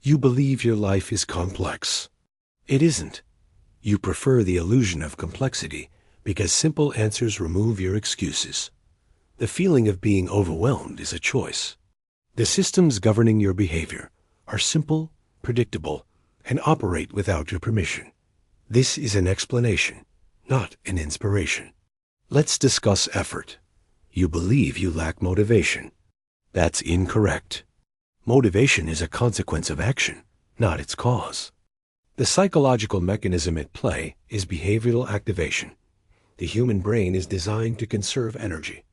You believe your life is complex. It isn't. You prefer the illusion of complexity because simple answers remove your excuses. The feeling of being overwhelmed is a choice. The systems governing your behavior are simple, predictable, and operate without your permission. This is an explanation, not an inspiration. Let's discuss effort. You believe you lack motivation. That's incorrect. Motivation is a consequence of action, not its cause. The psychological mechanism at play is behavioral activation. The human brain is designed to conserve energy.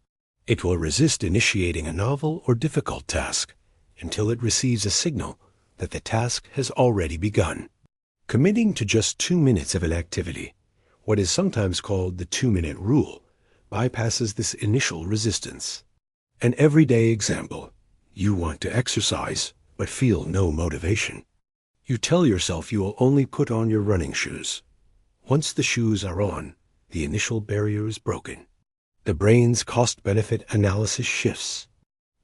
It will resist initiating a novel or difficult task until it receives a signal that the task has already begun. Committing to just 2 minutes of an activity, what is sometimes called the 2-minute rule, bypasses this initial resistance. An everyday example: you want to exercise but feel no motivation. You tell yourself you will only put on your running shoes. Once the shoes are on, the initial barrier is broken. The brain's cost-benefit analysis shifts.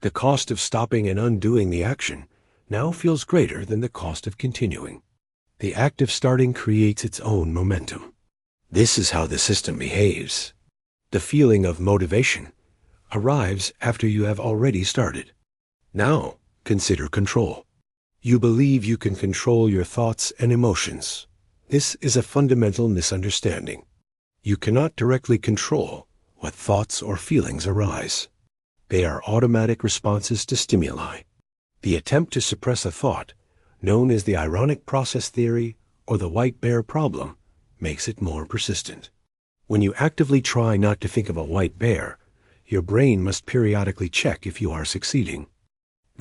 The cost of stopping and undoing the action now feels greater than the cost of continuing. The act of starting creates its own momentum. This is how the system behaves. The feeling of motivation arrives after you have already started. Now, consider control. You believe you can control your thoughts and emotions. This is a fundamental misunderstanding. You cannot directly control what thoughts or feelings arise. They are automatic responses to stimuli. The attempt to suppress a thought, known as the ironic process theory or the white bear problem, makes it more persistent. When you actively try not to think of a white bear, your brain must periodically check if you are succeeding.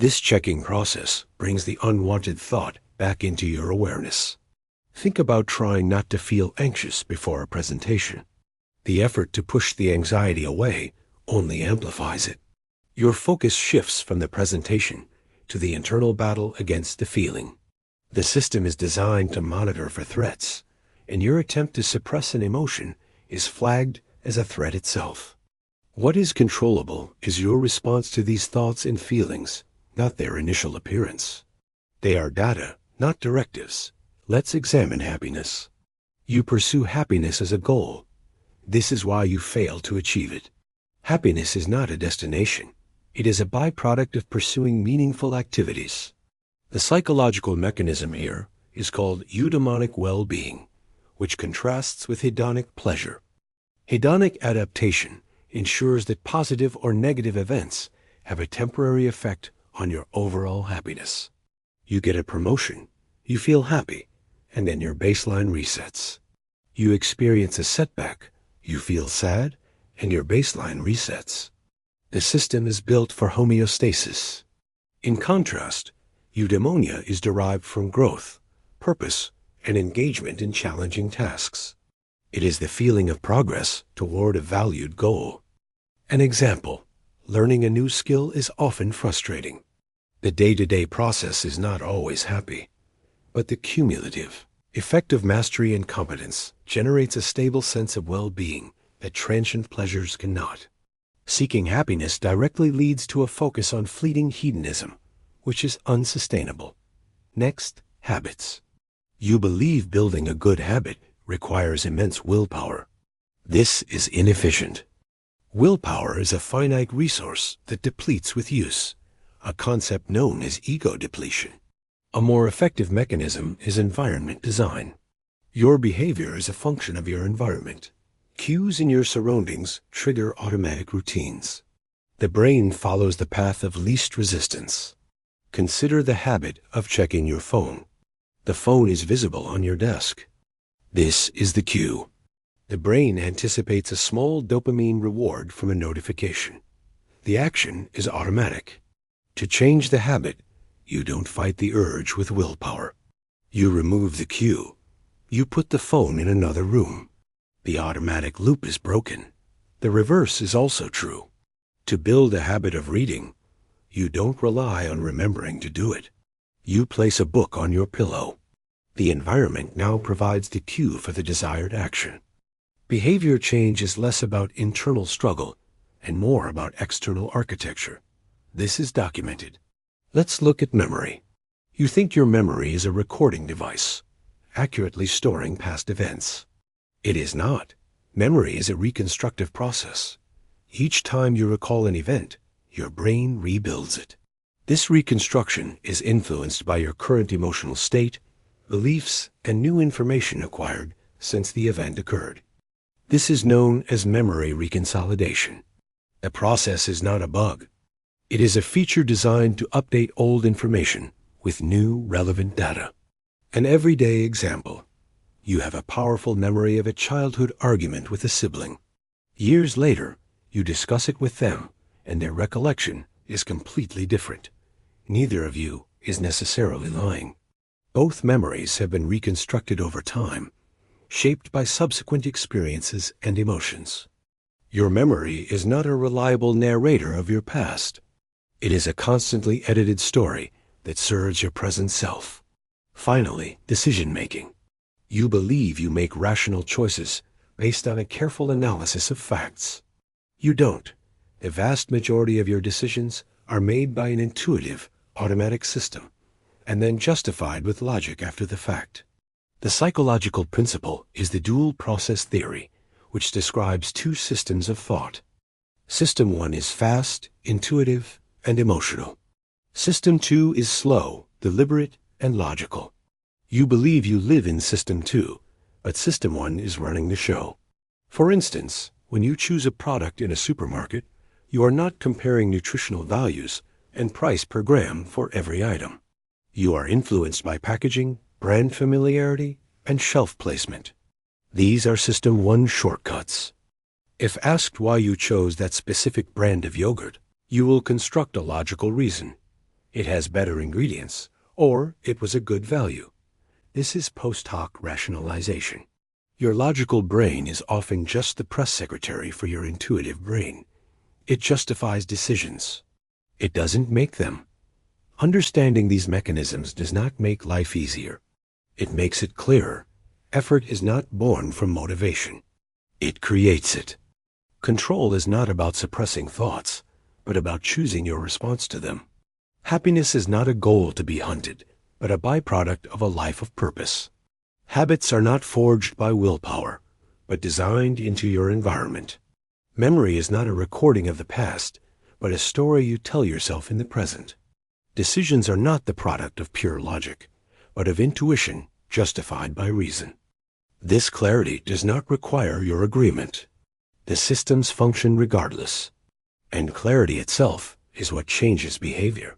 This checking process brings the unwanted thought back into your awareness. Think about trying not to feel anxious before a presentation. The effort to push the anxiety away only amplifies it. Your focus shifts from the presentation to the internal battle against the feeling. The system is designed to monitor for threats, and your attempt to suppress an emotion is flagged as a threat itself. What is controllable is your response to these thoughts and feelings, not their initial appearance. They are data, not directives. Let's examine happiness. You pursue happiness as a goal. This is why you fail to achieve it. Happiness is not a destination. It is a byproduct of pursuing meaningful activities. The psychological mechanism here is called eudaimonic well-being, which contrasts with hedonic pleasure. Hedonic adaptation ensures that positive or negative events have a temporary effect on your overall happiness. You get a promotion, you feel happy, and then your baseline resets. You experience a setback, you feel sad, and your baseline resets. The system is built for homeostasis. In contrast, eudaimonia is derived from growth, purpose, and engagement in challenging tasks. It is the feeling of progress toward a valued goal. An example: learning a new skill is often frustrating. The day-to-day process is not always happy, but the cumulative effect of mastery and competence generates a stable sense of well-being that transient pleasures cannot. Seeking happiness directly leads to a focus on fleeting hedonism, which is unsustainable. Next, habits. You believe building a good habit requires immense willpower. This is inefficient. Willpower is a finite resource that depletes with use, a concept known as ego depletion. A more effective mechanism is environment design. Your behavior is a function of your environment. Cues in your surroundings trigger automatic routines. The brain follows the path of least resistance. Consider the habit of checking your phone. The phone is visible on your desk. This is the cue. The brain anticipates a small dopamine reward from a notification. The action is automatic. To change the habit, you don't fight the urge with willpower. You remove the cue. You put the phone in another room. The automatic loop is broken. The reverse is also true. To build a habit of reading, you don't rely on remembering to do it. You place a book on your pillow. The environment now provides the cue for the desired action. Behavior change is less about internal struggle and more about external architecture. This is documented. Let's look at memory. You think your memory is a recording device, accurately storing past events. It is not. Memory is a reconstructive process. Each time you recall an event, your brain rebuilds it. This reconstruction is influenced by your current emotional state, beliefs, and new information acquired since the event occurred. This is known as memory reconsolidation. The process is not a bug. It is a feature designed to update old information with new, relevant data. An everyday example. You have a powerful memory of a childhood argument with a sibling. Years later, you discuss it with them, and their recollection is completely different. Neither of you is necessarily lying. Both memories have been reconstructed over time, shaped by subsequent experiences and emotions. Your memory is not a reliable narrator of your past. It is a constantly edited story that serves your present self. Finally, decision-making. You believe you make rational choices based on a careful analysis of facts. You don't. The vast majority of your decisions are made by an intuitive, automatic system, and then justified with logic after the fact. The psychological principle is the dual process theory, which describes two systems of thought. System 1 is fast, intuitive, and emotional. System 2 is slow, deliberate, and logical. You believe you live in System 2, but System 1 is running the show. For instance, when you choose a product in a supermarket, you are not comparing nutritional values and price per gram for every item. You are influenced by packaging, brand familiarity, and shelf placement. These are System 1 shortcuts. If asked why you chose that specific brand of yogurt, you will construct a logical reason. It has better ingredients, or it was a good value. This is post hoc rationalization. Your logical brain is often just the press secretary for your intuitive brain. It justifies decisions. It doesn't make them. Understanding these mechanisms does not make life easier. It makes it clearer. Effort is not born from motivation. It creates it. Control is not about suppressing thoughts, but about choosing your response to them. Happiness is not a goal to be hunted, but a byproduct of a life of purpose. Habits are not forged by willpower, but designed into your environment. Memory is not a recording of the past, but a story you tell yourself in the present. Decisions are not the product of pure logic, but of intuition justified by reason. This clarity does not require your agreement. The systems function regardless, and clarity itself is what changes behavior.